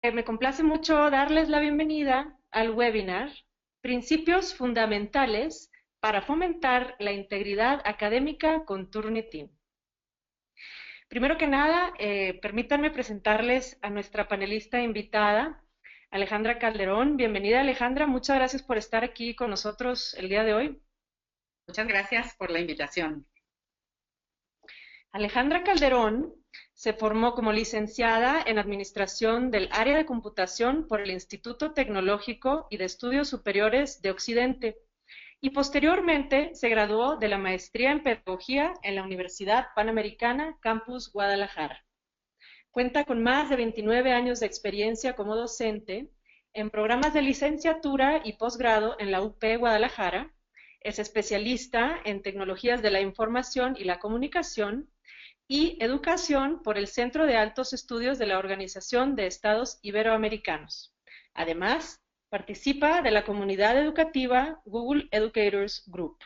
Me complace mucho darles la bienvenida al webinar Principios Fundamentales para fomentar la integridad académica con Turnitin. Primero que nada, permítanme presentarles a nuestra panelista invitada, Alejandra Calderón. Bienvenida, Alejandra. Muchas gracias por estar aquí con nosotros el día de hoy. Muchas gracias por la invitación. Alejandra Calderón se formó como licenciada en Administración del Área de Computación por el Instituto Tecnológico y de Estudios Superiores de Occidente y posteriormente se graduó de la maestría en Pedagogía en la Universidad Panamericana Campus Guadalajara. Cuenta con más de 29 años de experiencia como docente en programas de licenciatura y posgrado en la UP Guadalajara. Es especialista en tecnologías de la información y la comunicación y Educación por el Centro de Altos Estudios de la Organización de Estados Iberoamericanos. Además, participa de la comunidad educativa Google Educators Group.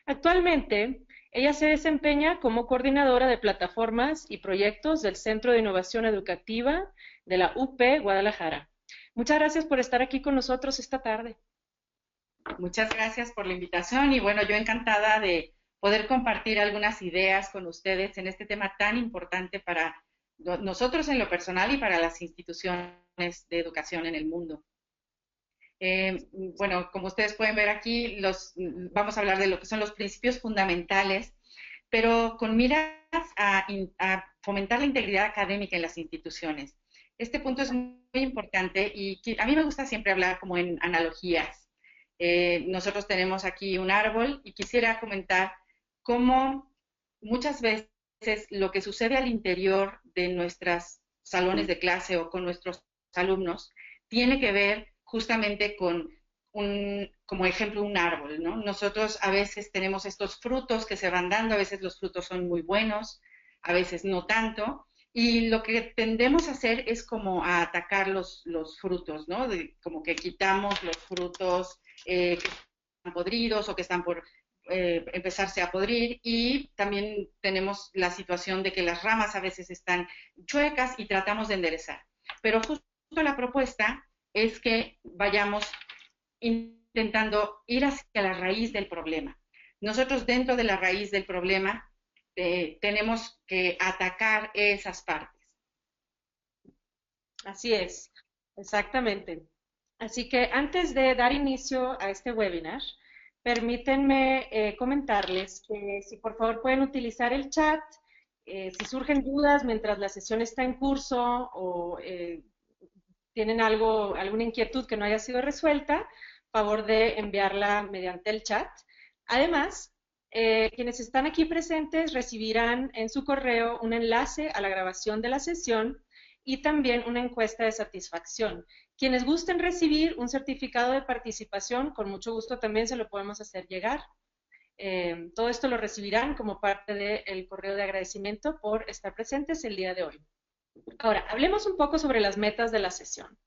Actualmente, ella se desempeña como coordinadora de plataformas y proyectos del Centro de Innovación Educativa de la UP Guadalajara. Muchas gracias por estar aquí con nosotros esta tarde. Muchas gracias por la invitación y bueno, yo encantada de poder compartir algunas ideas con ustedes en este tema tan importante para nosotros en lo personal y para las instituciones de educación en el mundo. Bueno, como ustedes pueden ver aquí, vamos a hablar de lo que son los principios fundamentales, pero con miras a fomentar la integridad académica en las instituciones. Este punto es muy importante y a mí me gusta siempre hablar como en analogías. Nosotros tenemos aquí un árbol y quisiera comentar cómo muchas veces lo que sucede al interior de nuestros salones de clase o con nuestros alumnos tiene que ver justamente con como ejemplo, un árbol, ¿no? Nosotros a veces tenemos estos frutos que se van dando, a veces los frutos son muy buenos, a veces no tanto, y lo que tendemos a hacer es como a atacar los frutos, ¿no? Como que quitamos los frutos que están podridos o que están por empezarse a podrir, y también tenemos la situación de que las ramas a veces están chuecas y tratamos de enderezar. Pero justo la propuesta es que vayamos intentando ir hacia la raíz del problema. Nosotros dentro de la raíz del problema tenemos que atacar esas partes. Así es, exactamente. Así que antes de dar inicio a este webinar, permítanme comentarles que si por favor pueden utilizar el chat, si surgen dudas mientras la sesión está en curso o tienen alguna inquietud que no haya sido resuelta, favor de enviarla mediante el chat. Además, quienes están aquí presentes recibirán en su correo un enlace a la grabación de la sesión y también una encuesta de satisfacción. Quienes gusten recibir un certificado de participación, con mucho gusto también se lo podemos hacer llegar. Todo esto lo recibirán como parte del correo de agradecimiento por estar presentes el día de hoy. Ahora, hablemos un poco sobre las metas de la sesión.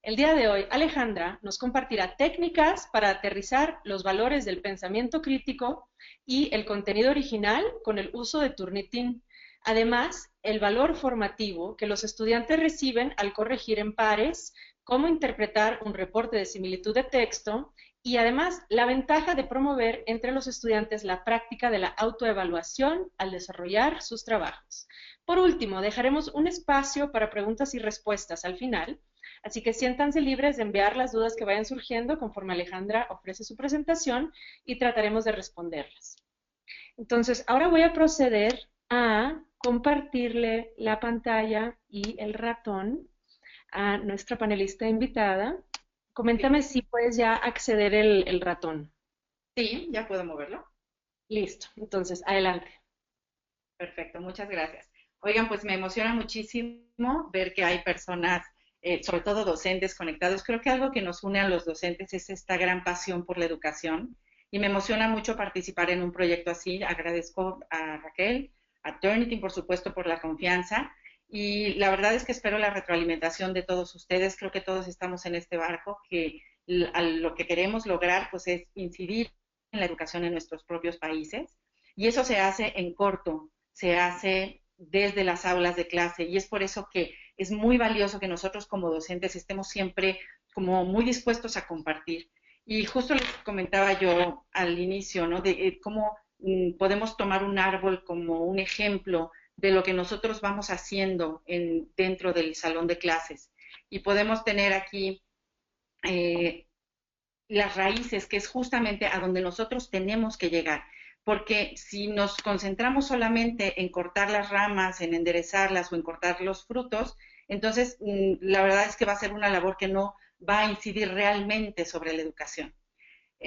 El día de hoy, Alejandra nos compartirá técnicas para aterrizar los valores del pensamiento crítico y el contenido original con el uso de Turnitin. Además, el valor formativo que los estudiantes reciben al corregir en pares, cómo interpretar un reporte de similitud de texto y además la ventaja de promover entre los estudiantes la práctica de la autoevaluación al desarrollar sus trabajos. Por último, dejaremos un espacio para preguntas y respuestas al final. Así que siéntanse libres de enviar las dudas que vayan surgiendo conforme Alejandra ofrece su presentación y trataremos de responderlas. Entonces, ahora voy a proceder a compartirle la pantalla y el ratón a nuestra panelista invitada. Coméntame si puedes ya acceder el ratón. Sí, ya puedo moverlo. Listo, entonces, adelante. Perfecto, muchas gracias. Oigan, pues me emociona muchísimo ver que hay personas, sobre todo docentes conectados. Creo que algo que nos une a los docentes es esta gran pasión por la educación y me emociona mucho participar en un proyecto así. Agradezco a Raquel, a Turnitin, por supuesto, por la confianza, y la verdad es que espero la retroalimentación de todos ustedes. Creo que todos estamos en este barco que lo que queremos lograr pues es incidir en la educación en nuestros propios países, y eso se hace en corto, se hace desde las aulas de clase, y es por eso que es muy valioso que nosotros como docentes estemos siempre como muy dispuestos a compartir. Y justo les comentaba yo al inicio, ¿no? De cómo podemos tomar un árbol como un ejemplo de lo que nosotros vamos haciendo dentro del salón de clases. Y podemos tener aquí eh, las raíces, que es justamente a donde nosotros tenemos que llegar. Porque si nos concentramos solamente en cortar las ramas, en enderezarlas o en cortar los frutos, entonces la verdad es que va a ser una labor que no va a incidir realmente sobre la educación.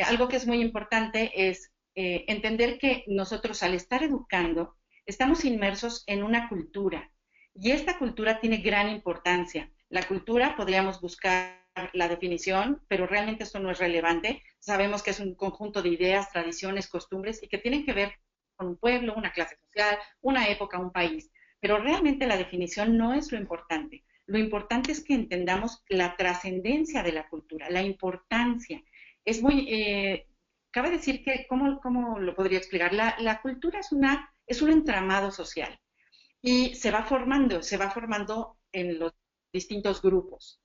Algo que es muy importante es entender que nosotros al estar educando estamos inmersos en una cultura y esta cultura tiene gran importancia. La cultura podríamos buscar la definición, pero realmente esto no es relevante. Sabemos que es un conjunto de ideas, tradiciones, costumbres y que tienen que ver con un pueblo, una clase social, una época, un país. Pero realmente la definición no es lo importante. Lo importante es que entendamos la trascendencia de la cultura, la importancia. Es muy, cabe decir que, ¿cómo lo podría explicar? La cultura es un entramado social y se va formando en los distintos grupos.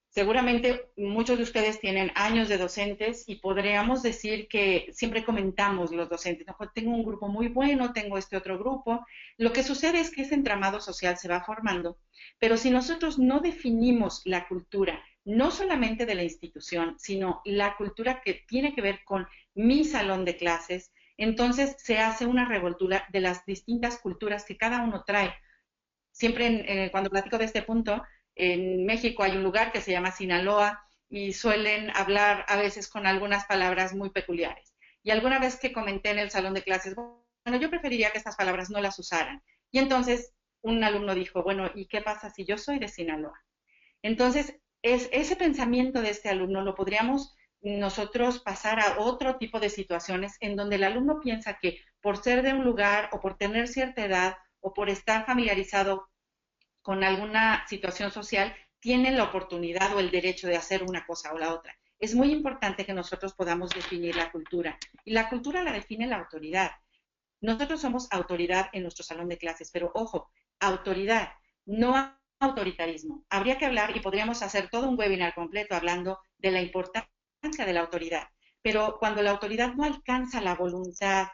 Seguramente muchos de ustedes tienen años de docentes y podríamos decir que siempre comentamos los docentes, ¿no? Tengo un grupo muy bueno, tengo este otro grupo. Lo que sucede es que ese entramado social se va formando, pero si nosotros no definimos la cultura, no solamente de la institución, sino la cultura que tiene que ver con mi salón de clases, entonces se hace una revoltura de las distintas culturas que cada uno trae. Siempre cuando platico de este punto, en México hay un lugar que se llama Sinaloa y suelen hablar a veces con algunas palabras muy peculiares. Y alguna vez que comenté en el salón de clases, bueno, yo preferiría que estas palabras no las usaran. Y entonces un alumno dijo, bueno, ¿y qué pasa si yo soy de Sinaloa? Entonces, ese pensamiento de este alumno lo podríamos nosotros pasar a otro tipo de situaciones en donde el alumno piensa que por ser de un lugar o por tener cierta edad o por estar familiarizado con alguna situación social, tienen la oportunidad o el derecho de hacer una cosa o la otra. Es muy importante que nosotros podamos definir la cultura. Y la cultura la define la autoridad. Nosotros somos autoridad en nuestro salón de clases, pero ojo, autoridad, no autoritarismo. Habría que hablar y podríamos hacer todo un webinar completo hablando de la importancia de la autoridad. Pero cuando la autoridad no alcanza la voluntad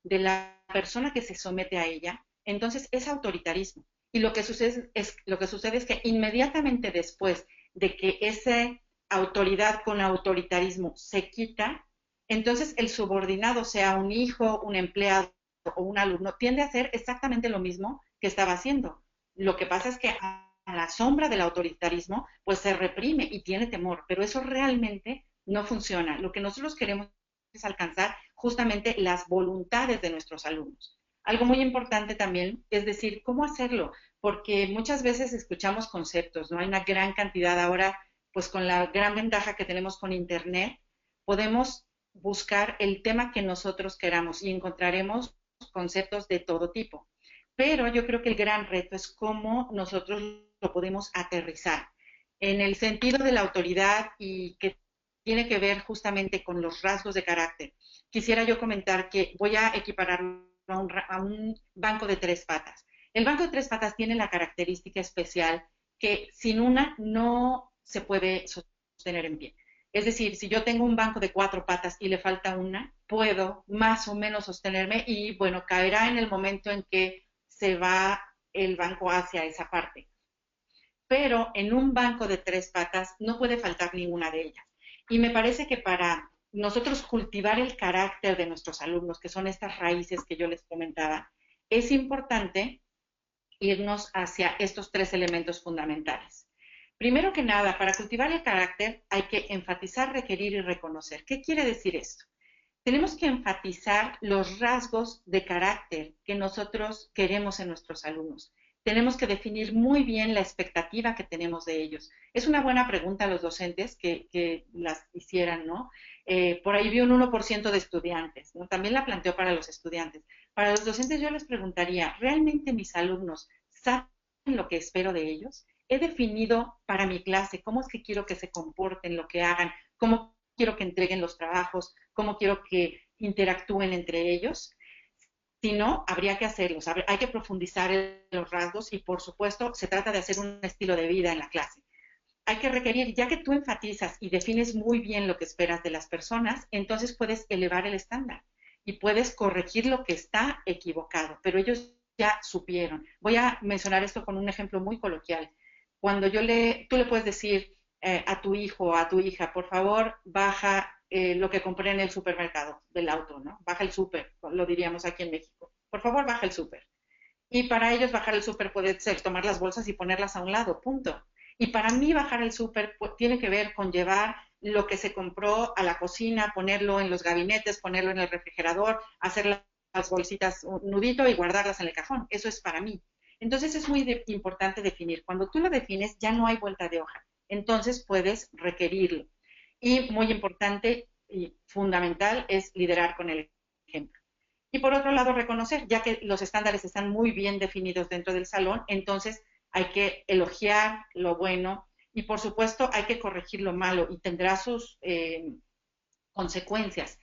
de la persona que se somete a ella, entonces es autoritarismo. Y lo que sucede es que inmediatamente después de que esa autoridad con autoritarismo se quita, entonces el subordinado, sea un hijo, un empleado o un alumno, tiende a hacer exactamente lo mismo que estaba haciendo. Lo que pasa es que a la sombra del autoritarismo, pues se reprime y tiene temor, pero eso realmente no funciona. Lo que nosotros queremos es alcanzar justamente las voluntades de nuestros alumnos. Algo muy importante también es decir, ¿cómo hacerlo? Porque muchas veces escuchamos conceptos, ¿no? Hay una gran cantidad ahora, pues con la gran ventaja que tenemos con Internet, podemos buscar el tema que nosotros queramos y encontraremos conceptos de todo tipo. Pero yo creo que el gran reto es cómo nosotros lo podemos aterrizar en el sentido de la autoridad y que tiene que ver justamente con los rasgos de carácter. Quisiera yo comentar que voy a equipararlo a un banco de tres patas. El banco de tres patas tiene la característica especial que sin una no se puede sostener en pie. Es decir, si yo tengo un banco de cuatro patas y le falta una, puedo más o menos sostenerme y bueno, caerá en el momento en que se va el banco hacia esa parte. Pero en un banco de tres patas no puede faltar ninguna de ellas. Y me parece que para nosotros cultivar el carácter de nuestros alumnos, que son estas raíces que yo les comentaba, es importante irnos hacia estos tres elementos fundamentales. Primero que nada, para cultivar el carácter hay que enfatizar, requerir y reconocer. ¿Qué quiere decir esto? Tenemos que enfatizar los rasgos de carácter que nosotros queremos en nuestros alumnos. Tenemos que definir muy bien la expectativa que tenemos de ellos. Es una buena pregunta a los docentes que las hicieran, ¿no? Por ahí vi un 1% de estudiantes, ¿no? También la planteo para los estudiantes. Para los docentes yo les preguntaría, ¿realmente mis alumnos saben lo que espero de ellos? He definido para mi clase cómo es que quiero que se comporten, lo que hagan, cómo quiero que entreguen los trabajos, cómo quiero que interactúen entre ellos. Si no, habría que hacerlos, hay que profundizar en los rasgos y, por supuesto, se trata de hacer un estilo de vida en la clase. Hay que requerir, ya que tú enfatizas y defines muy bien lo que esperas de las personas, entonces puedes elevar el estándar y puedes corregir lo que está equivocado, pero ellos ya supieron. Voy a mencionar esto con un ejemplo muy coloquial. Cuando tú le puedes decir a tu hijo o a tu hija, por favor, baja lo que compré en el supermercado del auto, ¿no? Baja el súper, lo diríamos aquí en México. Por favor, baja el súper. Y para ellos bajar el súper puede ser tomar las bolsas y ponerlas a un lado, punto. Y para mí bajar el súper tiene que ver con llevar lo que se compró a la cocina, ponerlo en los gabinetes, ponerlo en el refrigerador, hacer las bolsitas un nudito y guardarlas en el cajón. Eso es para mí. Entonces es muy importante definir. Cuando tú lo defines ya no hay vuelta de hoja. Entonces puedes requerirlo. Y muy importante y fundamental es liderar con el ejemplo. Y por otro lado, reconocer, ya que los estándares están muy bien definidos dentro del salón, entonces hay que elogiar lo bueno y por supuesto hay que corregir lo malo y tendrá sus consecuencias.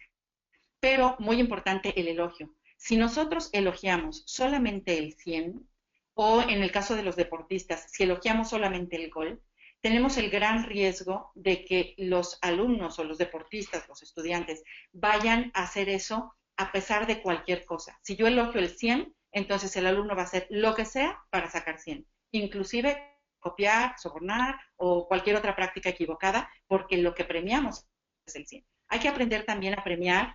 Pero muy importante el elogio. Si nosotros elogiamos solamente el 100, o en el caso de los deportistas, si elogiamos solamente el gol, tenemos el gran riesgo de que los alumnos o los deportistas, los estudiantes, vayan a hacer eso a pesar de cualquier cosa. Si yo elogio el 100, entonces el alumno va a hacer lo que sea para sacar 100, inclusive copiar, sobornar o cualquier otra práctica equivocada, porque lo que premiamos es el 100. Hay que aprender también a premiar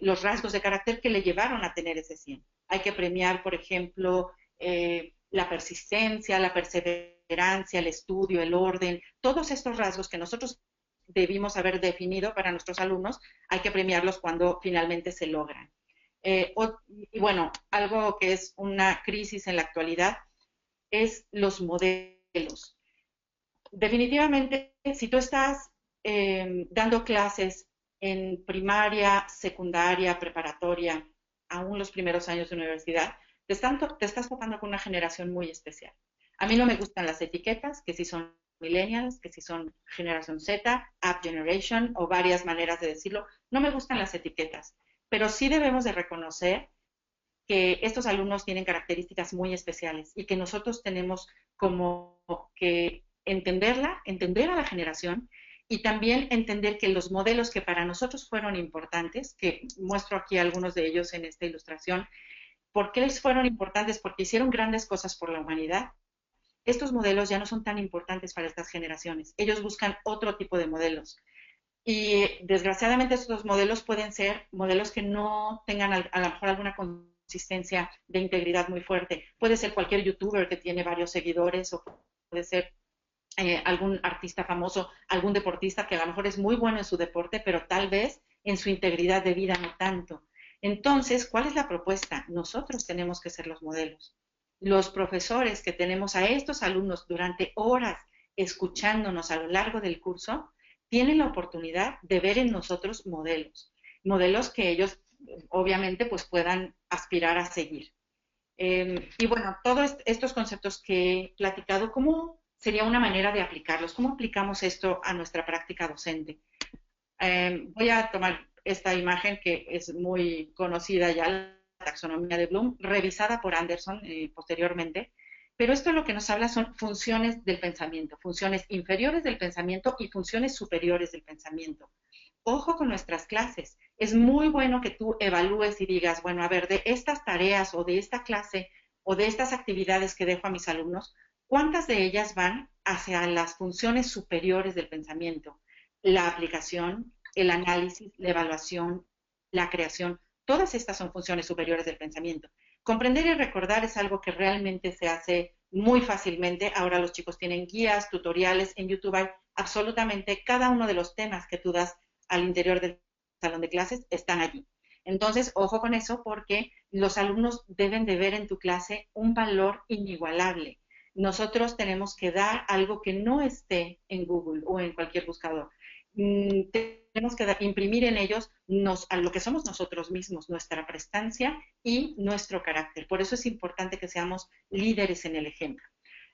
los rasgos de carácter que le llevaron a tener ese 100. Hay que premiar, por ejemplo, la persistencia, la perseverancia, el estudio, el orden, todos estos rasgos que nosotros debimos haber definido para nuestros alumnos, hay que premiarlos cuando finalmente se logran. Y bueno, algo que es una crisis en la actualidad es los modelos. Definitivamente, si tú estás dando clases en primaria, secundaria, preparatoria, aún los primeros años de universidad, te estás topando con una generación muy especial. A mí no me gustan las etiquetas, que si son millennials, que si son generación Z, App Generation o varias maneras de decirlo. No me gustan las etiquetas, pero sí debemos de reconocer que estos alumnos tienen características muy especiales y que nosotros tenemos como que entender a la generación y también entender que los modelos que para nosotros fueron importantes, que muestro aquí algunos de ellos en esta ilustración, ¿por qué les fueron importantes? Porque hicieron grandes cosas por la humanidad. Estos modelos ya no son tan importantes para estas generaciones. Ellos buscan otro tipo de modelos. Y desgraciadamente estos modelos pueden ser modelos que no tengan a lo mejor alguna consistencia de integridad muy fuerte. Puede ser cualquier youtuber que tiene varios seguidores o puede ser algún artista famoso, algún deportista que a lo mejor es muy bueno en su deporte, pero tal vez en su integridad de vida no tanto. Entonces, ¿cuál es la propuesta? Nosotros tenemos que ser los modelos. Los profesores que tenemos a estos alumnos durante horas escuchándonos a lo largo del curso, tienen la oportunidad de ver en nosotros modelos, modelos que ellos obviamente pues puedan aspirar a seguir. Y bueno, todos estos conceptos que he platicado, ¿cómo sería una manera de aplicarlos? ¿Cómo aplicamos esto a nuestra práctica docente? Voy a tomar esta imagen que es muy conocida ya, la taxonomía de Bloom, revisada por Anderson posteriormente, pero esto lo que nos habla son funciones del pensamiento, funciones inferiores del pensamiento y funciones superiores del pensamiento. Ojo con nuestras clases. Es muy bueno que tú evalúes y digas, bueno, a ver, de estas tareas o de esta clase o de estas actividades que dejo a mis alumnos, ¿cuántas de ellas van hacia las funciones superiores del pensamiento? La aplicación, el análisis, la evaluación, la creación, todas estas son funciones superiores del pensamiento. Comprender y recordar es algo que realmente se hace muy fácilmente. Ahora los chicos tienen guías, tutoriales, en YouTube hay absolutamente cada uno de los temas que tú das al interior del salón de clases están allí. Entonces, ojo con eso porque los alumnos deben de ver en tu clase un valor inigualable. Nosotros tenemos que dar algo que no esté en Google o en cualquier buscador. Tenemos que imprimir en ellos a lo que somos nosotros mismos, nuestra prestancia y nuestro carácter. Por eso es importante que seamos líderes en el ejemplo.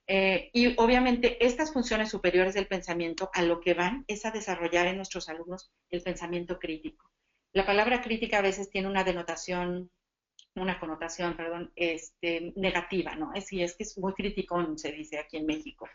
Y obviamente estas funciones superiores del pensamiento a lo que van es a desarrollar en nuestros alumnos el pensamiento crítico. La palabra crítica a veces tiene una denotación una connotación, perdón, negativa, ¿no? Es que es muy criticón, se dice aquí en México.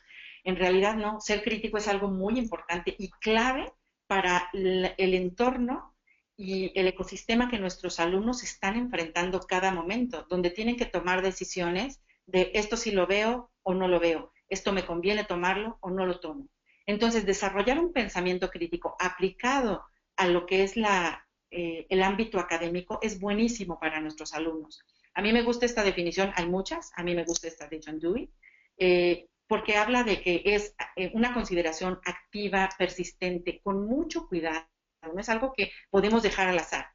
En realidad no, ser crítico es algo muy importante y clave para el entorno y el ecosistema que nuestros alumnos están enfrentando cada momento, donde tienen que tomar decisiones de esto sí lo veo o no lo veo, esto me conviene tomarlo o no lo tomo. Entonces, desarrollar un pensamiento crítico aplicado a lo que es el ámbito académico es buenísimo para nuestros alumnos. A mí me gusta esta definición, hay muchas, a mí me gusta esta de John Dewey, porque habla de que es una consideración activa, persistente, con mucho cuidado, no es algo que podemos dejar al azar,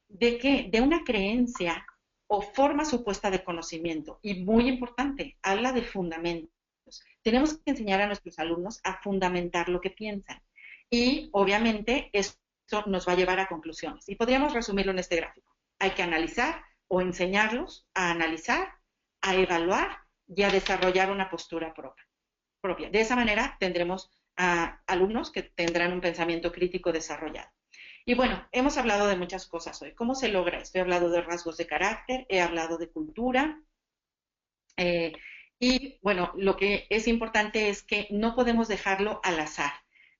de que de una creencia o forma supuesta de conocimiento, y muy importante, habla de fundamentos. Tenemos que enseñar a nuestros alumnos a fundamentar lo que piensan. Y obviamente esto nos va a llevar a conclusiones. Y podríamos resumirlo en este gráfico. Hay que analizar o enseñarlos a analizar, a evaluar y a desarrollar una postura propia. De esa manera tendremos a alumnos que tendrán un pensamiento crítico desarrollado. Y bueno, hemos hablado de muchas cosas hoy. ¿Cómo se logra esto? He hablado de rasgos de carácter, he hablado de cultura, eh, y bueno, lo que es importante es que no podemos dejarlo al azar.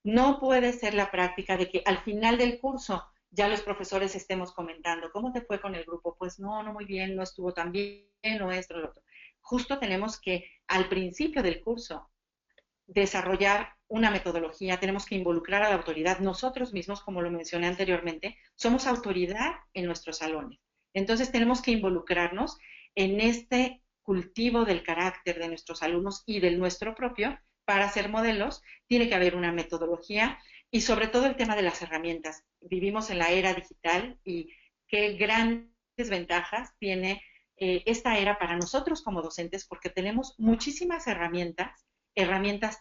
No puede ser la práctica de que al final del curso ya los profesores estemos comentando, ¿cómo te fue con el grupo? Pues no, no muy bien, no estuvo tan bien, o esto, lo otro. Justo tenemos que al principio del curso desarrollar una metodología, tenemos que involucrar a la autoridad. Nosotros mismos, como lo mencioné anteriormente, somos autoridad en nuestros salones. Entonces tenemos que involucrarnos en este cultivo del carácter de nuestros alumnos y del nuestro propio para ser modelos. Tiene que haber una metodología y sobre todo el tema de las herramientas. Vivimos en la era digital y qué grandes ventajas tiene esta era para nosotros como docentes porque tenemos muchísimas herramientas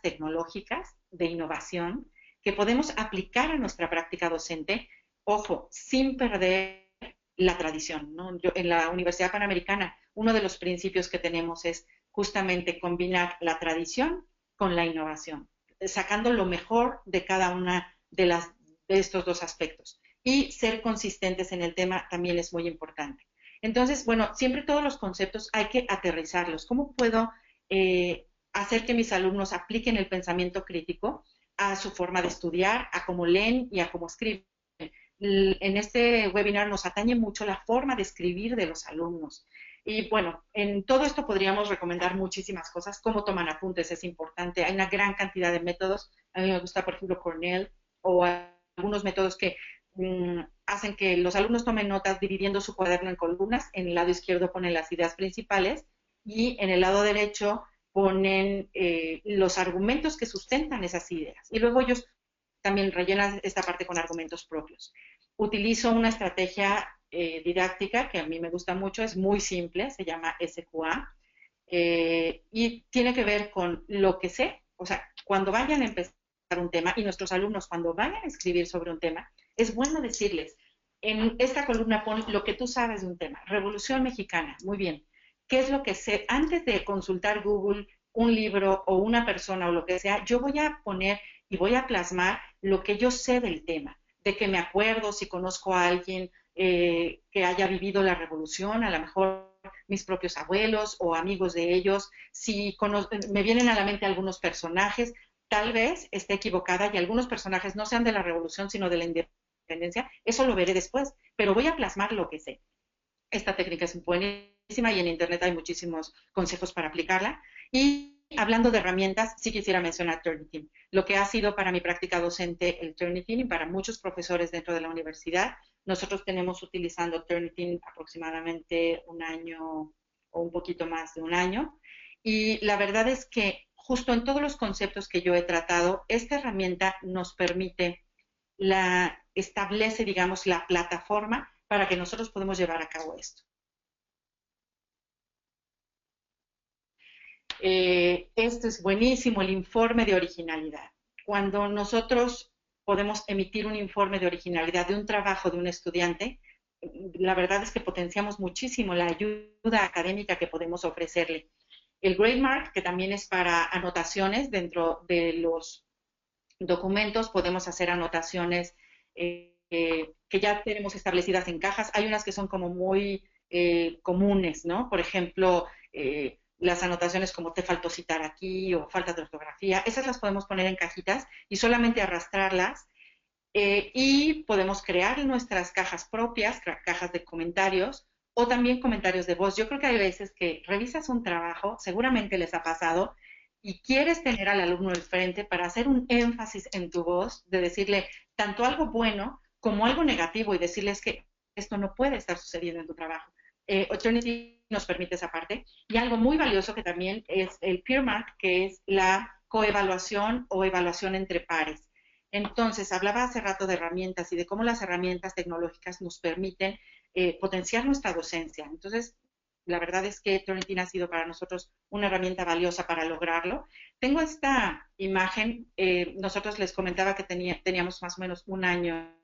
tecnológicas de innovación que podemos aplicar a nuestra práctica docente, ojo, sin perder la tradición, ¿no? Yo, en la Universidad Panamericana, uno de los principios que tenemos es justamente combinar la tradición con la innovación, sacando lo mejor de cada una de estos dos aspectos. Y ser consistentes en el tema también es muy importante. Entonces, bueno, siempre todos los conceptos hay que aterrizarlos. ¿Cómo puedo hacer que mis alumnos apliquen el pensamiento crítico a su forma de estudiar, a cómo leen y a cómo escriben? En este webinar nos atañe mucho la forma de escribir de los alumnos. Y bueno, en todo esto podríamos recomendar muchísimas cosas. Cómo toman apuntes es importante. Hay una gran cantidad de métodos. A mí me gusta, por ejemplo, Cornell o algunos métodos que hacen que los alumnos tomen notas dividiendo su cuaderno en columnas. En el lado izquierdo ponen las ideas principales y en el lado derecho ponen los argumentos que sustentan esas ideas. Y luego ellos también rellenan esta parte con argumentos propios. Utilizo una estrategia didáctica que a mí me gusta mucho, es muy simple, se llama SQA, y tiene que ver con lo que sé, o sea, cuando vayan a empezar un tema y nuestros alumnos cuando vayan a escribir sobre un tema, es bueno decirles, en esta columna pon lo que tú sabes de un tema, Revolución Mexicana, muy bien, ¿qué es lo que sé? Antes de consultar Google, un libro o una persona o lo que sea, yo voy a poner y voy a plasmar lo que yo sé del tema, de que me acuerdo si conozco a alguien que haya vivido la revolución, a lo mejor mis propios abuelos o amigos de ellos, si me vienen a la mente algunos personajes, tal vez esté equivocada y algunos personajes no sean de la revolución, sino de la independencia, eso lo veré después, pero voy a plasmar lo que sé. Esta técnica es buenísima y en internet hay muchísimos consejos para aplicarla. Y hablando de herramientas, sí quisiera mencionar Turnitin. Lo que ha sido para mi práctica docente el Turnitin y para muchos profesores dentro de la universidad. Nosotros tenemos utilizando Turnitin aproximadamente un año o un poquito más de un año. Y la verdad es que justo en todos los conceptos que yo he tratado, esta herramienta nos permite, establece, digamos, la plataforma para que nosotros podamos llevar a cabo esto. Esto es buenísimo, el informe de originalidad. Cuando nosotros podemos emitir un informe de originalidad de un trabajo de un estudiante, la verdad es que potenciamos muchísimo la ayuda académica que podemos ofrecerle. El GradeMark, que también es para anotaciones dentro de los documentos, podemos hacer anotaciones que ya tenemos establecidas en cajas. Hay unas que son como muy comunes, ¿no? Por ejemplo, las anotaciones como te faltó citar aquí o falta de ortografía, esas las podemos poner en cajitas y solamente arrastrarlas y podemos crear nuestras cajas propias, cajas de comentarios o también comentarios de voz. Yo creo que hay veces que revisas un trabajo, seguramente les ha pasado, y quieres tener al alumno al frente para hacer un énfasis en tu voz, de decirle tanto algo bueno como algo negativo y decirles que esto no puede estar sucediendo en tu trabajo. Eternity nos permite esa parte. Y algo muy valioso que también es el peer mark, que es la coevaluación o evaluación entre pares. Entonces, hablaba hace rato de herramientas y de cómo las herramientas tecnológicas nos permiten potenciar nuestra docencia. Entonces, la verdad es que Turnitin ha sido para nosotros una herramienta valiosa para lograrlo. Tengo esta imagen, nosotros les comentaba que teníamos más o menos un año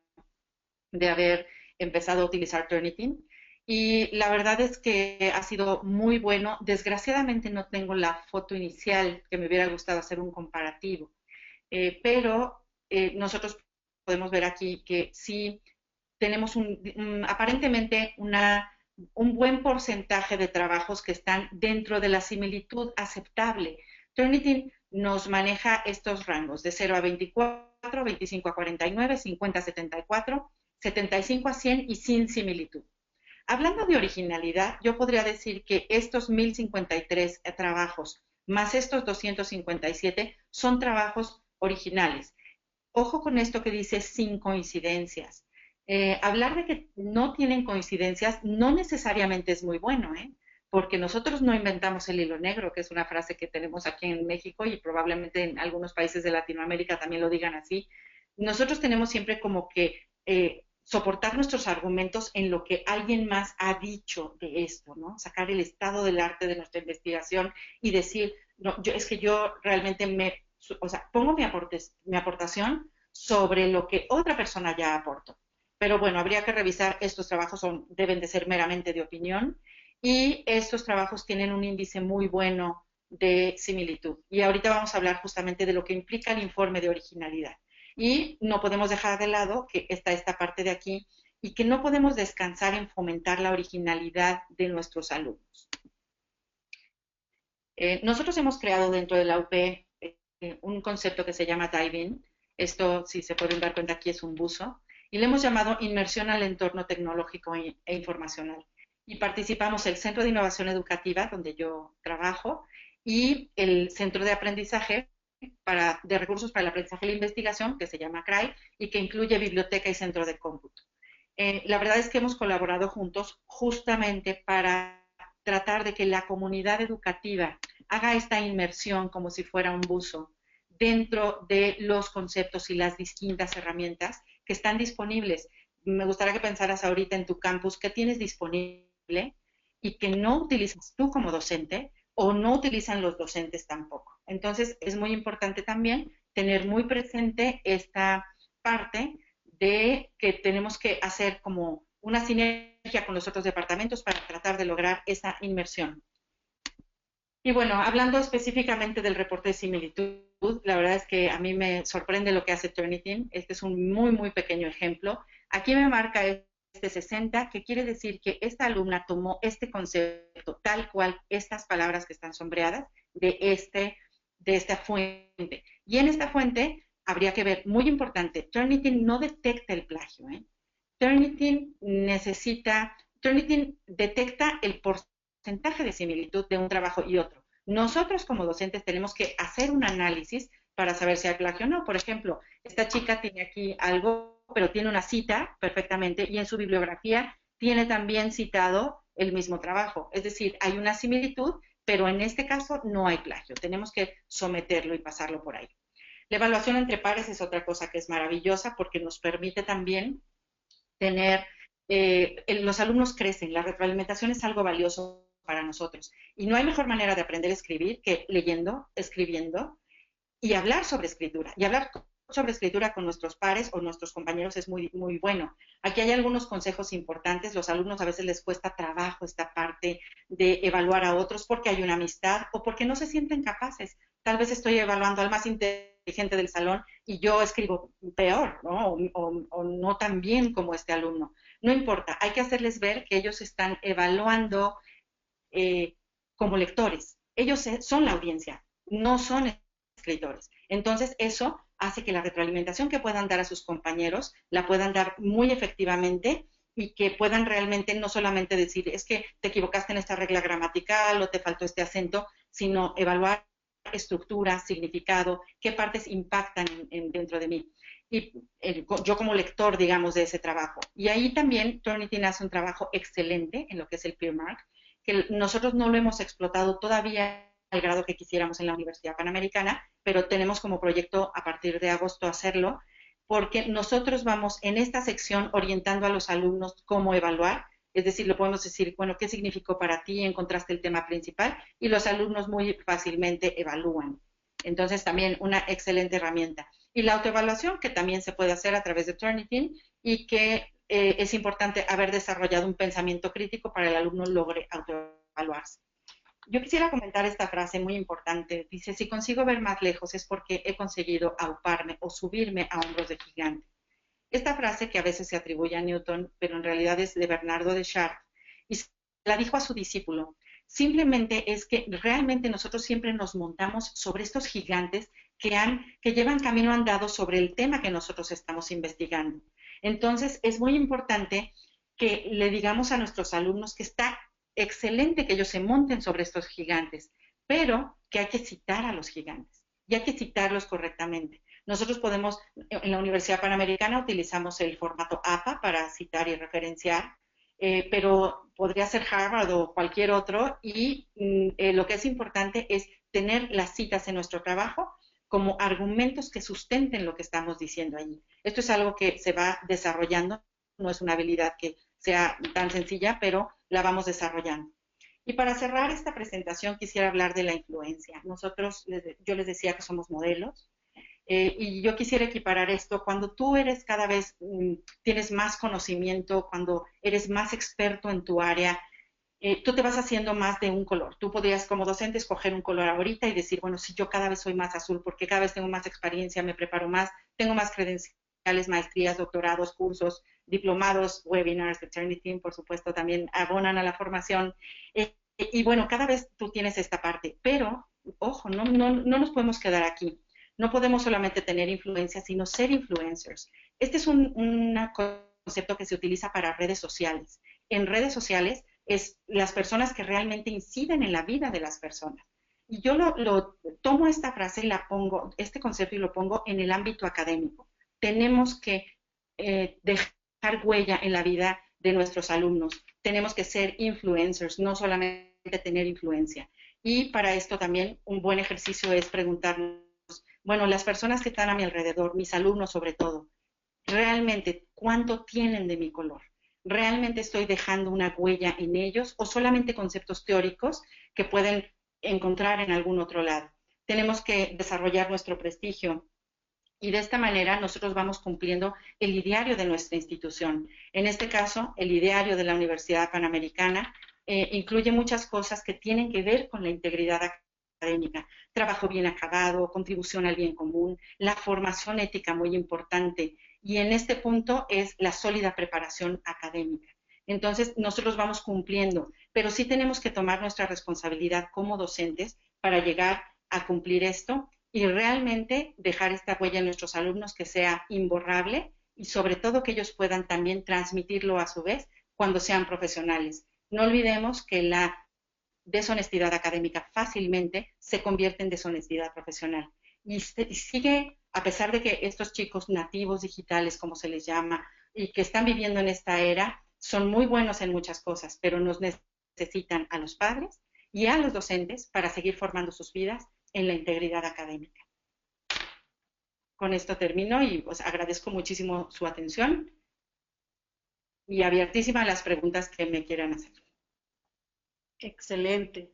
de haber empezado a utilizar Turnitin y la verdad es que ha sido muy bueno. Desgraciadamente no tengo la foto inicial, que me hubiera gustado hacer un comparativo, pero nosotros podemos ver aquí que sí tenemos aparentemente un buen porcentaje de trabajos que están dentro de la similitud aceptable. Turnitin nos maneja estos rangos de 0 a 24, 25 a 49, 50 a 74, 75 a 100 y sin similitud. Hablando de originalidad, yo podría decir que estos 1053 trabajos más estos 257 son trabajos originales. Ojo con esto que dice sin coincidencias. Hablar de que no tienen coincidencias no necesariamente es muy bueno, porque nosotros no inventamos el hilo negro, que es una frase que tenemos aquí en México y probablemente en algunos países de Latinoamérica también lo digan así. Nosotros tenemos siempre como que soportar nuestros argumentos en lo que alguien más ha dicho de esto, ¿no? Sacar el estado del arte de nuestra investigación y decir, no, es que yo realmente pongo mi aportación sobre lo que otra persona ya aportó. Pero bueno, habría que revisar, estos trabajos deben de ser meramente de opinión y estos trabajos tienen un índice muy bueno de similitud. Y ahorita vamos a hablar justamente de lo que implica el informe de originalidad. Y no podemos dejar de lado que está esta parte de aquí y que no podemos descansar en fomentar la originalidad de nuestros alumnos. Nosotros hemos creado dentro de la UP un concepto que se llama Dive-In. Esto, si se pueden dar cuenta, aquí es un buzo. Y le hemos llamado inmersión al entorno tecnológico e informacional. Y participamos el Centro de Innovación Educativa, donde yo trabajo, y el Centro de Aprendizaje de Recursos para el Aprendizaje y la Investigación, que se llama CRAI, y que incluye biblioteca y centro de cómputo. La verdad es que hemos colaborado juntos justamente para tratar de que la comunidad educativa haga esta inmersión como si fuera un buzo dentro de los conceptos y las distintas herramientas que están disponibles. Me gustaría que pensaras ahorita en tu campus qué tienes disponible y que no utilizas tú como docente o no utilizan los docentes tampoco. Entonces, es muy importante también tener muy presente esta parte de que tenemos que hacer como una sinergia con los otros departamentos para tratar de lograr esa inmersión. Y bueno, hablando específicamente del reporte de similitud, la verdad es que a mí me sorprende lo que hace Turnitin. Este es un muy, muy pequeño ejemplo. Aquí me marca este 60, que quiere decir que esta alumna tomó este concepto tal cual, estas palabras que están sombreadas, de esta fuente. Y en esta fuente habría que ver, muy importante, Turnitin no detecta el plagio. Turnitin detecta el porcentaje de similitud de un trabajo y otro. Nosotros como docentes tenemos que hacer un análisis para saber si hay plagio o no. Por ejemplo, esta chica tiene aquí algo, pero tiene una cita perfectamente y en su bibliografía tiene también citado el mismo trabajo. Es decir, hay una similitud, pero en este caso no hay plagio. Tenemos que someterlo y pasarlo por ahí. La evaluación entre pares es otra cosa que es maravillosa porque nos permite también tener, los alumnos crecen, la retroalimentación es algo valioso para nosotros. Y no hay mejor manera de aprender a escribir que leyendo, escribiendo y hablar sobre escritura. Y hablar sobre escritura con nuestros pares o nuestros compañeros es muy, muy bueno. Aquí hay algunos consejos importantes. Los alumnos a veces les cuesta trabajo esta parte de evaluar a otros porque hay una amistad o porque no se sienten capaces. Tal vez estoy evaluando al más inteligente inteligente del salón y yo escribo peor, ¿no? O no tan bien como este alumno. No importa, hay que hacerles ver que ellos están evaluando eh, como lectores. Ellos son la audiencia, no son escritores. Entonces, eso hace que la retroalimentación que puedan dar a sus compañeros la puedan dar muy efectivamente y que puedan realmente no solamente decir, es que te equivocaste en esta regla gramatical o te faltó este acento, sino evaluar estructura, significado, qué partes impactan dentro de mí. Y yo como lector, digamos, de ese trabajo. Y ahí también Turnitin hace un trabajo excelente en lo que es el peer mark, que nosotros no lo hemos explotado todavía al grado que quisiéramos en la Universidad Panamericana, pero tenemos como proyecto a partir de agosto hacerlo, porque nosotros vamos en esta sección orientando a los alumnos cómo evaluar, es decir, lo podemos decir, bueno, ¿qué significó para ti? Encontraste el tema principal y los alumnos muy fácilmente evalúan. Entonces, también una excelente herramienta. Y la autoevaluación, que también se puede hacer a través de Turnitin y que es importante haber desarrollado un pensamiento crítico para que el alumno logre autoevaluarse. Yo quisiera comentar esta frase muy importante. Dice, si consigo ver más lejos es porque he conseguido auparme o subirme a hombros de gigante. Esta frase que a veces se atribuye a Newton, pero en realidad es de Bernardo de Chartres, y la dijo a su discípulo. Simplemente es que realmente nosotros siempre nos montamos sobre estos gigantes que llevan camino andado sobre el tema que nosotros estamos investigando. Entonces, es muy importante que le digamos a nuestros alumnos que está excelente que ellos se monten sobre estos gigantes, pero que hay que citar a los gigantes y hay que citarlos correctamente. Nosotros podemos, en la Universidad Panamericana utilizamos el formato APA para citar y referenciar, pero podría ser Harvard o cualquier otro y lo que es importante es tener las citas en nuestro trabajo como argumentos que sustenten lo que estamos diciendo allí. Esto es algo que se va desarrollando, no es una habilidad que sea tan sencilla, pero la vamos desarrollando. Y para cerrar esta presentación quisiera hablar de la influencia. Yo les decía que somos modelos, y yo quisiera equiparar esto cuando tú eres cada vez, tienes más conocimiento, cuando eres más experto en tu área, tú te vas haciendo más de un color. Tú podrías como docente escoger un color ahorita y decir, bueno, si yo cada vez soy más azul porque cada vez tengo más experiencia, me preparo más, tengo más credenciales, maestrías, doctorados, cursos, diplomados, webinars de Turnitin, por supuesto, también abonan a la formación. Y bueno, cada vez tú tienes esta parte, pero, ojo, no nos podemos quedar aquí. No podemos solamente tener influencia, sino ser influencers. Este es un concepto que se utiliza para redes sociales. En redes sociales es las personas que realmente inciden en la vida de las personas. Y yo tomo esta frase y la pongo, este concepto y lo pongo en el ámbito académico. Tenemos que dejar huella en la vida de nuestros alumnos. Tenemos que ser influencers, no solamente tener influencia. Y para esto también un buen ejercicio es preguntarnos, bueno, las personas que están a mi alrededor, mis alumnos sobre todo, realmente, ¿cuánto tienen de mi color? ¿Realmente estoy dejando una huella en ellos o solamente conceptos teóricos que pueden encontrar en algún otro lado? Tenemos que desarrollar nuestro prestigio y de esta manera nosotros vamos cumpliendo el ideario de nuestra institución. En este caso, el ideario de la Universidad Panamericana incluye muchas cosas que tienen que ver con la integridad académica, trabajo bien acabado, contribución al bien común, la formación ética muy importante, y en este punto es la sólida preparación académica. Entonces, nosotros vamos cumpliendo, pero sí tenemos que tomar nuestra responsabilidad como docentes para llegar a cumplir esto y realmente dejar esta huella en nuestros alumnos que sea imborrable y sobre todo que ellos puedan también transmitirlo a su vez cuando sean profesionales. No olvidemos que la deshonestidad académica fácilmente se convierte en deshonestidad profesional. Y sigue, a pesar de que estos chicos nativos digitales, como se les llama, y que están viviendo en esta era, son muy buenos en muchas cosas, pero nos necesitan a los padres y a los docentes para seguir formando sus vidas en la integridad académica. Con esto termino y pues agradezco muchísimo su atención y abiertísima a las preguntas que me quieran hacer. Excelente.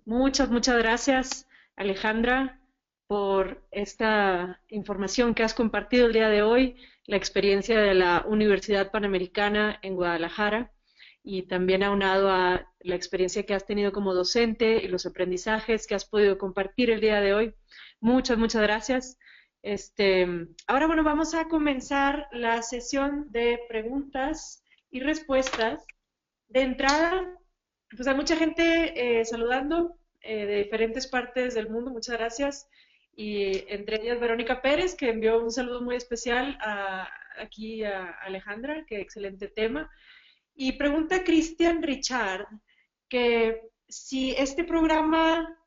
Muchas gracias, Alejandra, por esta información que has compartido el día de hoy, la experiencia de la Universidad Panamericana en Guadalajara y también aunado a la experiencia que has tenido como docente y los aprendizajes que has podido compartir el día de hoy. Muchas gracias. Este, ahora, bueno, vamos a comenzar la sesión de preguntas y respuestas. De entrada, pues hay mucha gente saludando de diferentes partes del mundo, muchas gracias. Y entre ellas Verónica Pérez, que envió un saludo muy especial aquí a Alejandra, que excelente tema. Y pregunta Cristian Richard que si este programa,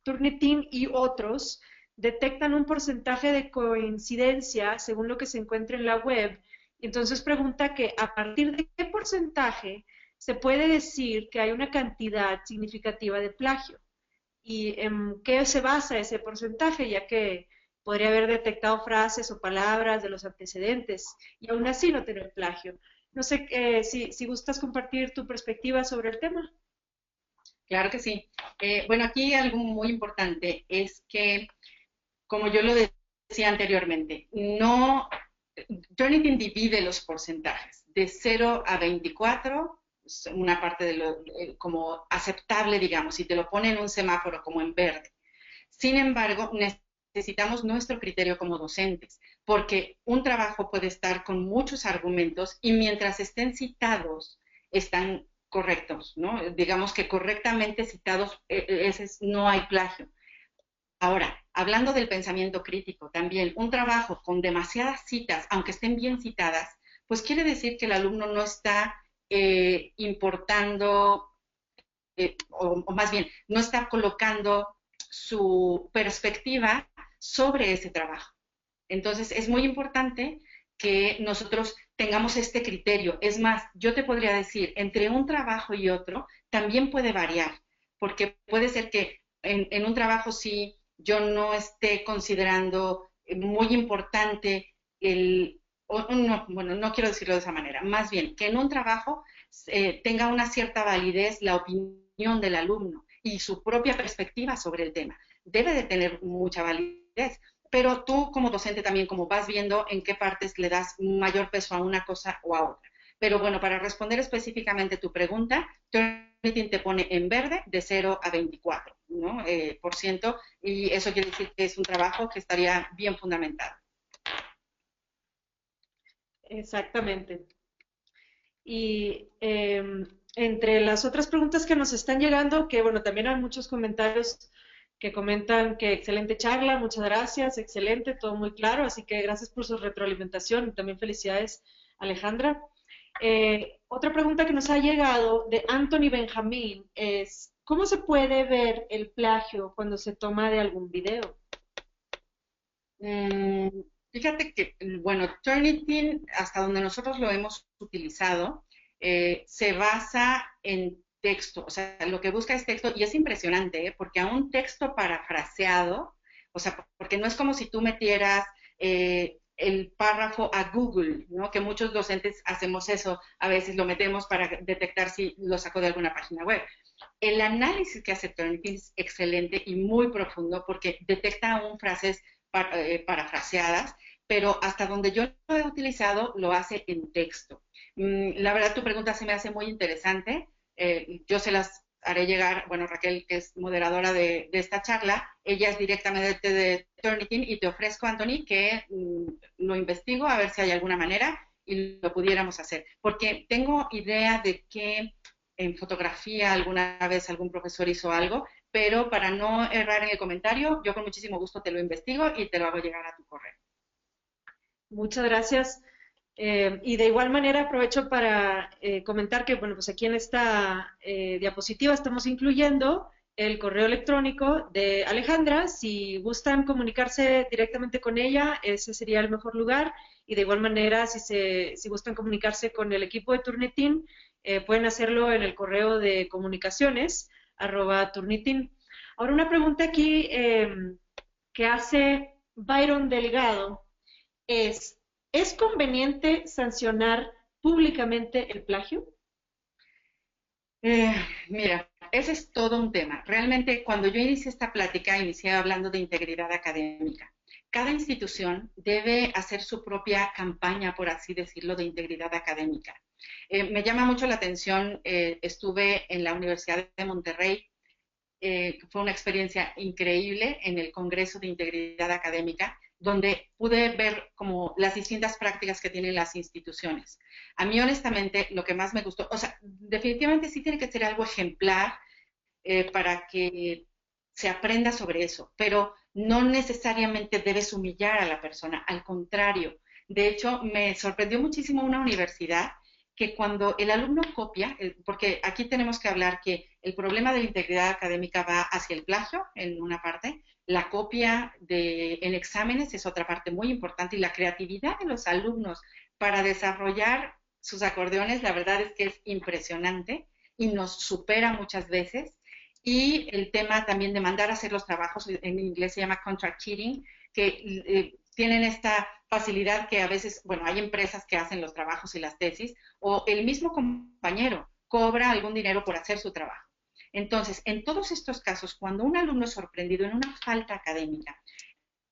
Turnitin y otros, detectan un porcentaje de coincidencia según lo que se encuentra en la web, y entonces pregunta que a partir de qué porcentaje se puede decir que hay una cantidad significativa de plagio y en qué se basa ese porcentaje, ya que podría haber detectado frases o palabras de los antecedentes y aún así no tener plagio. No sé si gustas compartir tu perspectiva sobre el tema. Claro que sí. Bueno, aquí algo muy importante es que, como yo lo decía anteriormente, no, Turnitin divide los porcentajes de 0 a 24, una parte de lo como aceptable, digamos, y te lo pone en un semáforo como en verde. Sin embargo, necesitamos nuestro criterio como docentes, porque un trabajo puede estar con muchos argumentos y mientras estén citados, están correctos, ¿no? Digamos que correctamente citados, no hay plagio. Ahora, hablando del pensamiento crítico, también un trabajo con demasiadas citas, aunque estén bien citadas, pues quiere decir que el alumno no está importando, o más bien, no está colocando su perspectiva sobre ese trabajo. Entonces, es muy importante que nosotros tengamos este criterio. Es más, yo te podría decir, entre un trabajo y otro, también puede variar, porque puede ser que en un trabajo sí yo no esté considerando muy importante no, bueno, no quiero decirlo de esa manera, más bien que en un trabajo tenga una cierta validez la opinión del alumno y su propia perspectiva sobre el tema. Debe de tener mucha validez, pero tú como docente también, como vas viendo en qué partes le das mayor peso a una cosa o a otra. Pero bueno, para responder específicamente tu pregunta, Turnitin te pone en verde de 0 a 24, ¿no? Por ciento, y eso quiere decir que es un trabajo que estaría bien fundamentado. Exactamente. Y entre las otras preguntas que nos están llegando, que bueno, también hay muchos comentarios que comentan que excelente charla, muchas gracias, excelente, todo muy claro, así que gracias por su retroalimentación y también felicidades, Alejandra. Otra pregunta que nos ha llegado de Anthony Benjamín es, ¿cómo se puede ver el plagio cuando se toma de algún video? Mm, Fíjate que, bueno, Turnitin, hasta donde nosotros lo hemos utilizado, se basa en texto, o sea, lo que busca es texto, y es impresionante, porque a un texto parafraseado, o sea, porque no es como si tú metieras el párrafo a Google, ¿no? Que muchos docentes hacemos eso, a veces lo metemos para detectar si lo sacó de alguna página web. El análisis que hace Turnitin es excelente y muy profundo porque detecta aún frases parafraseadas, pero hasta donde yo lo he utilizado lo hace en texto. La verdad, tu pregunta se me hace muy interesante. Yo se las haré llegar, bueno, Raquel, que es moderadora de esta charla, ella es directamente de Turnitin y te ofrezco, Anthony, que lo investigo a ver si hay alguna manera y lo pudiéramos hacer. Porque tengo idea de que en fotografía alguna vez algún profesor hizo algo, pero para no errar en el comentario, yo con muchísimo gusto te lo investigo y te lo hago llegar a tu correo. Muchas gracias. Y de igual manera aprovecho para comentar que, bueno, pues aquí en esta diapositiva estamos incluyendo el correo electrónico de Alejandra. Si gustan comunicarse directamente con ella, ese sería el mejor lugar. Y de igual manera, si gustan comunicarse con el equipo de Turnitin, pueden hacerlo en el correo de comunicaciones, @turnitin. Ahora una pregunta aquí que hace Byron Delgado es, ¿es conveniente sancionar públicamente el plagio? Eh, Mira, ese es todo un tema. Realmente, cuando yo inicié esta plática, inicié hablando de integridad académica. Cada institución debe hacer su propia campaña, por así decirlo, de integridad académica. Me llama mucho la atención, estuve en la Universidad de Monterrey fue una experiencia increíble en el Congreso de Integridad Académica, donde pude ver como las distintas prácticas que tienen las instituciones. A mí, honestamente, lo que más me gustó, o sea, definitivamente sí tiene que ser algo ejemplar para que se aprenda sobre eso, pero no necesariamente debes humillar a la persona, al contrario. De hecho, me sorprendió muchísimo una universidad que cuando el alumno copia, porque aquí tenemos que hablar que el problema de la integridad académica va hacia el plagio en una parte, la copia en exámenes es otra parte muy importante y la creatividad de los alumnos para desarrollar sus acordeones, la verdad es que es impresionante y nos supera muchas veces. Y el tema también de mandar a hacer los trabajos, en inglés se llama contract cheating, que tienen esta facilidad que a veces, bueno, hay empresas que hacen los trabajos y las tesis, o el mismo compañero cobra algún dinero por hacer su trabajo. Entonces, en todos estos casos, cuando un alumno es sorprendido en una falta académica,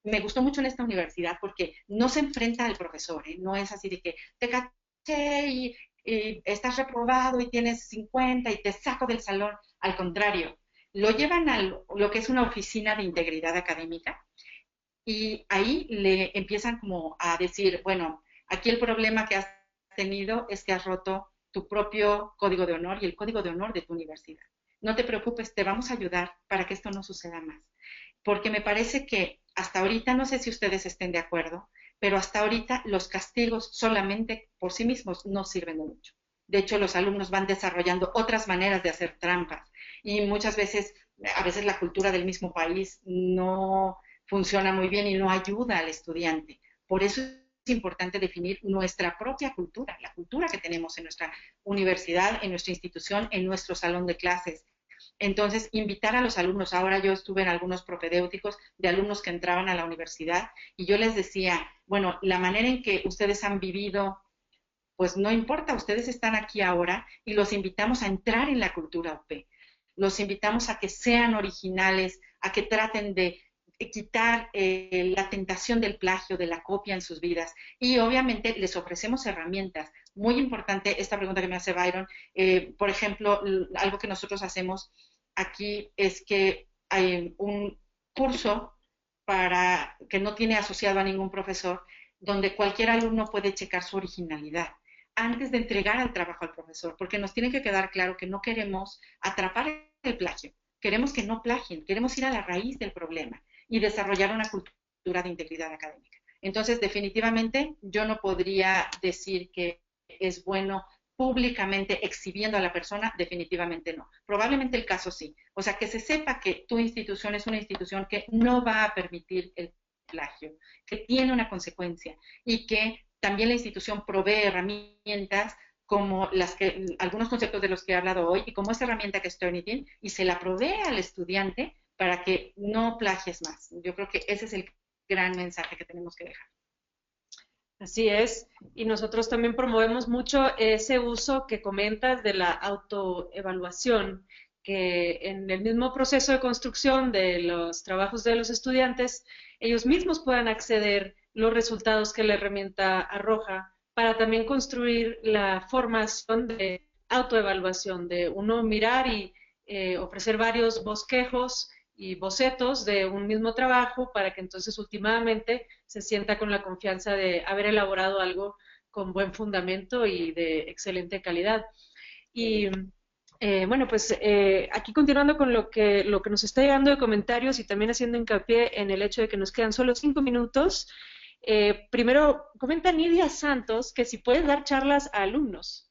me gustó mucho en esta universidad porque no se enfrenta al profesor, ¿eh? No es así de que te caché y estás reprobado y tienes 50 y te saco del salón. Al contrario, lo llevan a lo que es una oficina de integridad académica y ahí le empiezan como a decir, bueno, aquí el problema que has tenido es que has roto tu propio código de honor y el código de honor de tu universidad. No te preocupes, te vamos a ayudar para que esto no suceda más. Porque me parece que hasta ahorita, no sé si ustedes estén de acuerdo, pero hasta ahorita los castigos solamente por sí mismos no sirven de mucho. De hecho, los alumnos van desarrollando otras maneras de hacer trampas y muchas veces, a veces la cultura del mismo país no funciona muy bien y no ayuda al estudiante. Por eso es importante definir nuestra propia cultura, la cultura que tenemos en nuestra universidad, en nuestra institución, en nuestro salón de clases. Entonces, invitar a los alumnos, ahora yo estuve en algunos propedéuticos de alumnos que entraban a la universidad y yo les decía, bueno, la manera en que ustedes han vivido, pues no importa, ustedes están aquí ahora y los invitamos a entrar en la cultura UP. Los invitamos a que sean originales, a que traten de quitar la tentación del plagio, de la copia en sus vidas. Y obviamente les ofrecemos herramientas. Muy importante esta pregunta que me hace Byron. Por ejemplo, algo que nosotros hacemos aquí es que hay un curso para que no tiene asociado a ningún profesor, donde cualquier alumno puede checar su originalidad antes de entregar el trabajo al profesor, porque nos tiene que quedar claro que no queremos atrapar el plagio, queremos que no plagien, queremos ir a la raíz del problema y desarrollar una cultura de integridad académica. Entonces, definitivamente, yo no podría decir que es bueno públicamente exhibiendo a la persona, definitivamente no. Probablemente el caso sí. O sea, que se sepa que tu institución es una institución que no va a permitir el plagio, que tiene una consecuencia y que también la institución provee herramientas como algunos conceptos de los que he hablado hoy y como esta herramienta que es Turnitin y se la provee al estudiante para que no plagies más. Yo creo que ese es el gran mensaje que tenemos que dejar. Así es, y nosotros también promovemos mucho ese uso que comentas de la autoevaluación, que en el mismo proceso de construcción de los trabajos de los estudiantes, ellos mismos puedan acceder los resultados que la herramienta arroja para también construir la formación de autoevaluación, de uno mirar y ofrecer varios bosquejos y bocetos de un mismo trabajo para que entonces últimamente se sienta con la confianza de haber elaborado algo con buen fundamento y de excelente calidad. Y bueno, pues aquí continuando con lo que nos está llegando de comentarios y también haciendo hincapié en el hecho de que nos quedan solo 5 minutos, primero comenta Nidia Santos que si puedes dar charlas a alumnos.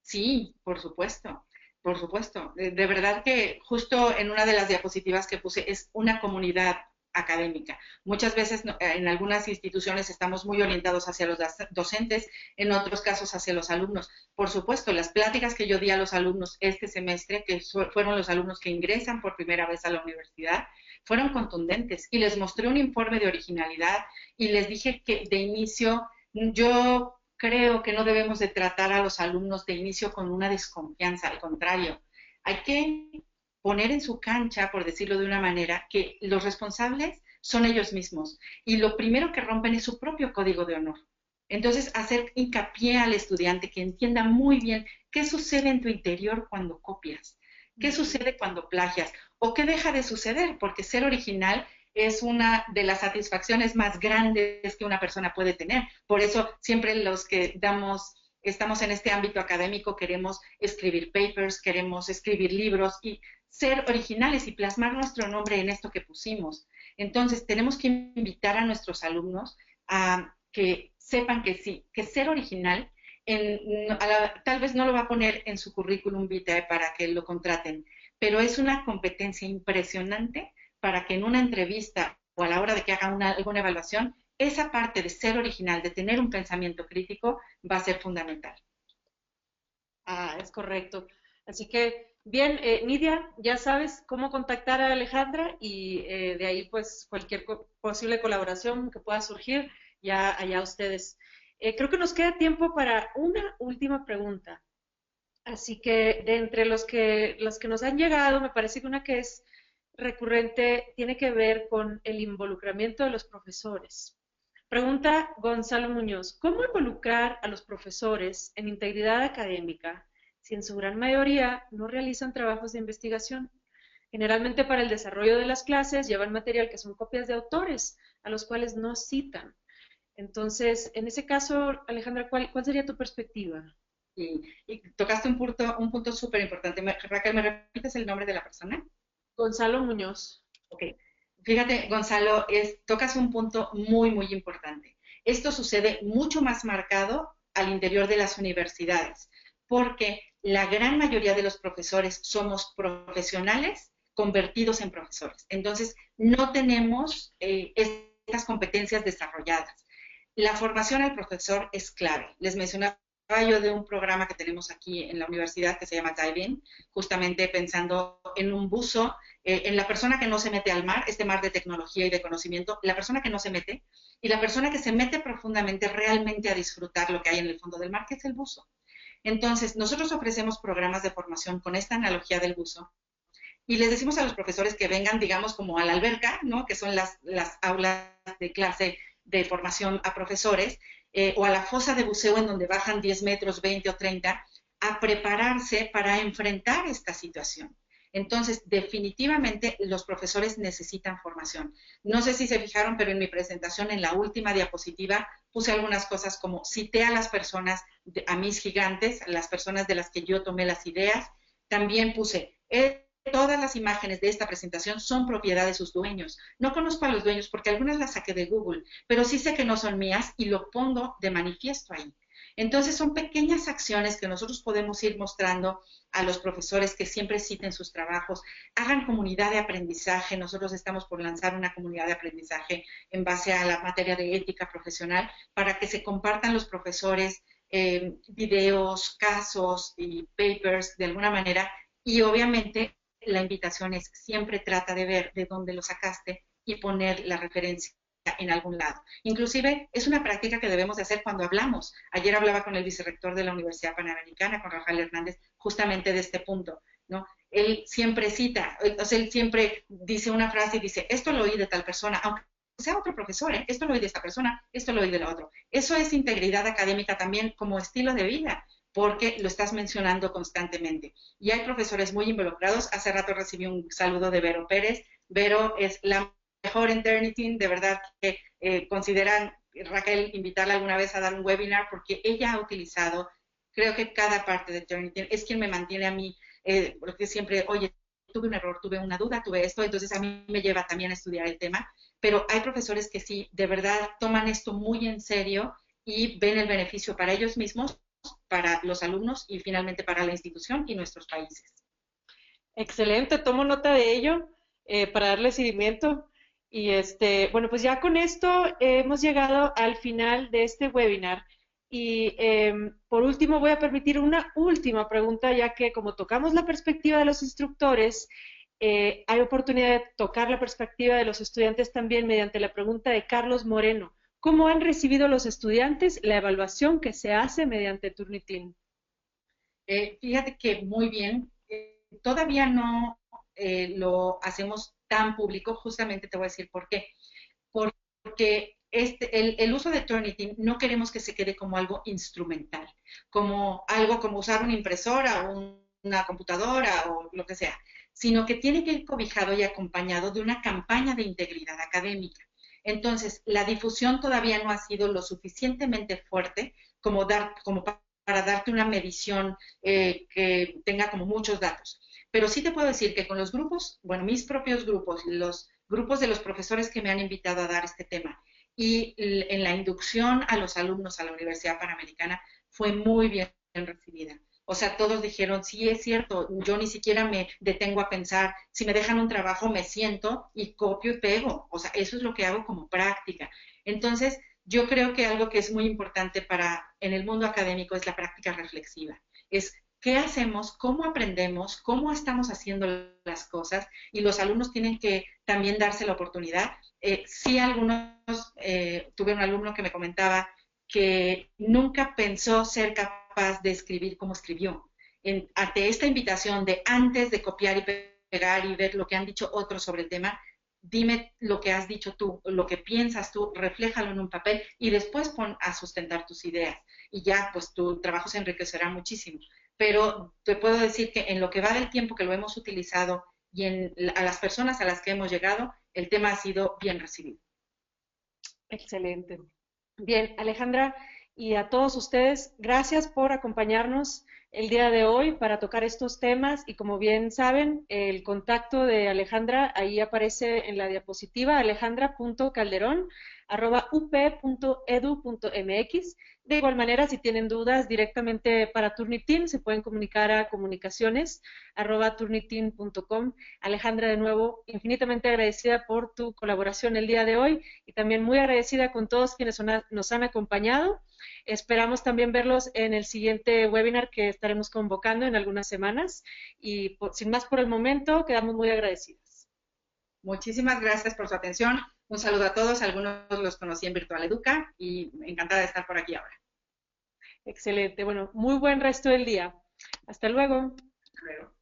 Sí, por supuesto, por supuesto. De verdad que justo en una de las diapositivas que puse es una comunidad académica. Muchas veces en algunas instituciones estamos muy orientados hacia los docentes, en otros casos hacia los alumnos. Por supuesto, las pláticas que yo di a los alumnos este semestre, que fueron los alumnos que ingresan por primera vez a la universidad, fueron contundentes y les mostré un informe de originalidad y les dije que de inicio yo creo que no debemos de tratar a los alumnos de inicio con una desconfianza, al contrario, hay que poner en su cancha, por decirlo de una manera, que los responsables son ellos mismos y lo primero que rompen es su propio código de honor. Entonces, hacer hincapié al estudiante que entienda muy bien qué sucede en tu interior cuando copias. ¿Qué sucede cuando plagias? ¿O qué deja de suceder? Porque ser original es una de las satisfacciones más grandes que una persona puede tener. Por eso siempre los que estamos en este ámbito académico queremos escribir papers, queremos escribir libros y ser originales y plasmar nuestro nombre en esto que pusimos. Entonces tenemos que invitar a nuestros alumnos a que sepan que sí, que ser original tal vez no lo va a poner en su currículum vitae para que lo contraten, pero es una competencia impresionante para que en una entrevista o a la hora de que hagan alguna evaluación, esa parte de ser original, de tener un pensamiento crítico, va a ser fundamental. Ah, es correcto. Así que, bien, Nidia, ya sabes cómo contactar a Alejandra y de ahí pues cualquier posible colaboración que pueda surgir, ya allá ustedes. Creo que nos queda tiempo para una última pregunta. Así que de entre los que nos han llegado, me parece que una que es recurrente tiene que ver con el involucramiento de los profesores. Pregunta Gonzalo Muñoz, ¿cómo involucrar a los profesores en integridad académica si en su gran mayoría no realizan trabajos de investigación? Generalmente para el desarrollo de las clases llevan material que son copias de autores, a los cuales no citan. Entonces, en ese caso, Alejandra, ¿cuál sería tu perspectiva? Y tocaste un punto súper importante. Raquel, ¿me repites el nombre de la persona? Gonzalo Muñoz. Ok. Fíjate, Gonzalo, tocas un punto muy, muy importante. Esto sucede mucho más marcado al interior de las universidades, porque la gran mayoría de los profesores somos profesionales convertidos en profesores. Entonces, no tenemos estas competencias desarrolladas. La formación al profesor es clave. Les mencionaba yo de un programa que tenemos aquí en la universidad que se llama Dive In, justamente pensando en un buzo, en la persona que no se mete al mar, este mar de tecnología y de conocimiento, la persona que no se mete y la persona que se mete profundamente realmente a disfrutar lo que hay en el fondo del mar, que es el buzo. Entonces, nosotros ofrecemos programas de formación con esta analogía del buzo y les decimos a los profesores que vengan, digamos, como a la alberca, ¿no? Que son las aulas de clase de formación a profesores, o a la fosa de buceo en donde bajan 10 metros, 20 o 30, a prepararse para enfrentar esta situación. Entonces, definitivamente los profesores necesitan formación. No sé si se fijaron, pero en mi presentación, en la última diapositiva, puse algunas cosas como cité a las personas, a mis gigantes, a las personas de las que yo tomé las ideas. También puse, todas las imágenes de esta presentación son propiedad de sus dueños. No conozco a los dueños porque algunas las saqué de Google, pero sí sé que no son mías y lo pongo de manifiesto ahí. Entonces son pequeñas acciones que nosotros podemos ir mostrando a los profesores que siempre citen sus trabajos, hagan comunidad de aprendizaje. Nosotros estamos por lanzar una comunidad de aprendizaje en base a la materia de ética profesional para que se compartan los profesores videos, casos y papers de alguna manera y obviamente la invitación es siempre trata de ver de dónde lo sacaste y poner la referencia en algún lado. Inclusive es una práctica que debemos de hacer cuando hablamos. Ayer hablaba con el vicerrector de la Universidad Panamericana, con Rafael Hernández, justamente de este punto, ¿no? Él siempre cita, o sea, él siempre dice una frase y dice, esto lo oí de tal persona, aunque sea otro profesor, ¿eh? Esto lo oí de esta persona, esto lo oí del otro. Eso es integridad académica también como estilo de vida, porque lo estás mencionando constantemente. Y hay profesores muy involucrados. Hace rato recibí un saludo de Vero Pérez. Vero es la mejor en Turnitin, de verdad que consideran, Raquel, invitarla alguna vez a dar un webinar porque ella ha utilizado, creo que cada parte de Turnitin, es quien me mantiene a mí, porque siempre, oye, tuve un error, tuve una duda, tuve esto, entonces a mí me lleva también a estudiar el tema, pero hay profesores que sí, de verdad, toman esto muy en serio y ven el beneficio para ellos mismos, para los alumnos y finalmente para la institución y nuestros países. Excelente, tomo nota de ello para darle seguimiento. Y bueno, pues ya con esto hemos llegado al final de este webinar. Y por último voy a permitir una última pregunta, ya que como tocamos la perspectiva de los instructores, hay oportunidad de tocar la perspectiva de los estudiantes también mediante la pregunta de Carlos Moreno. ¿Cómo han recibido los estudiantes la evaluación que se hace mediante Turnitin? Fíjate que muy bien, todavía no lo hacemos tan público, justamente te voy a decir por qué. Porque el uso de Turnitin no queremos que se quede como algo instrumental, como algo como usar una impresora o una computadora o lo que sea, sino que tiene que ir cobijado y acompañado de una campaña de integridad académica. Entonces, la difusión todavía no ha sido lo suficientemente fuerte como para darte una medición que tenga como muchos datos. Pero sí te puedo decir que con los grupos, bueno, mis propios grupos, los grupos de los profesores que me han invitado a dar este tema y en la inducción a los alumnos a la Universidad Panamericana fue muy bien recibida. O sea, todos dijeron, sí, es cierto, yo ni siquiera me detengo a pensar, si me dejan un trabajo, me siento y copio y pego. O sea, eso es lo que hago como práctica. Entonces, yo creo que algo que es muy importante en el mundo académico es la práctica reflexiva. Es qué hacemos, cómo aprendemos, cómo estamos haciendo las cosas y los alumnos tienen que también darse la oportunidad. Sí, tuve un alumno que me comentaba que nunca pensó ser capaz de escribir como escribió. Ante esta invitación de antes de copiar y pegar y ver lo que han dicho otros sobre el tema, dime lo que has dicho tú, lo que piensas tú, refléjalo en un papel y después pon a sustentar tus ideas. Y ya, pues tu trabajo se enriquecerá muchísimo. Pero te puedo decir que en lo que va del tiempo que lo hemos utilizado y a las personas a las que hemos llegado, el tema ha sido bien recibido. Excelente. Bien, Alejandra, y a todos ustedes, gracias por acompañarnos el día de hoy para tocar estos temas y como bien saben, el contacto de Alejandra ahí aparece en la diapositiva, alejandra.calderón@up.edu.mx. De igual manera, si tienen dudas directamente para Turnitin, se pueden comunicar a comunicaciones@turnitin.com. Alejandra, de nuevo, infinitamente agradecida por tu colaboración el día de hoy y también muy agradecida con todos quienes nos han acompañado. Esperamos también verlos en el siguiente webinar que estaremos convocando en algunas semanas y sin más por el momento, quedamos muy agradecidas. Muchísimas gracias por su atención. Un saludo a todos. Algunos los conocí en Virtual Educa y encantada de estar por aquí ahora. Excelente. Bueno, muy buen resto del día. Hasta luego. Hasta luego.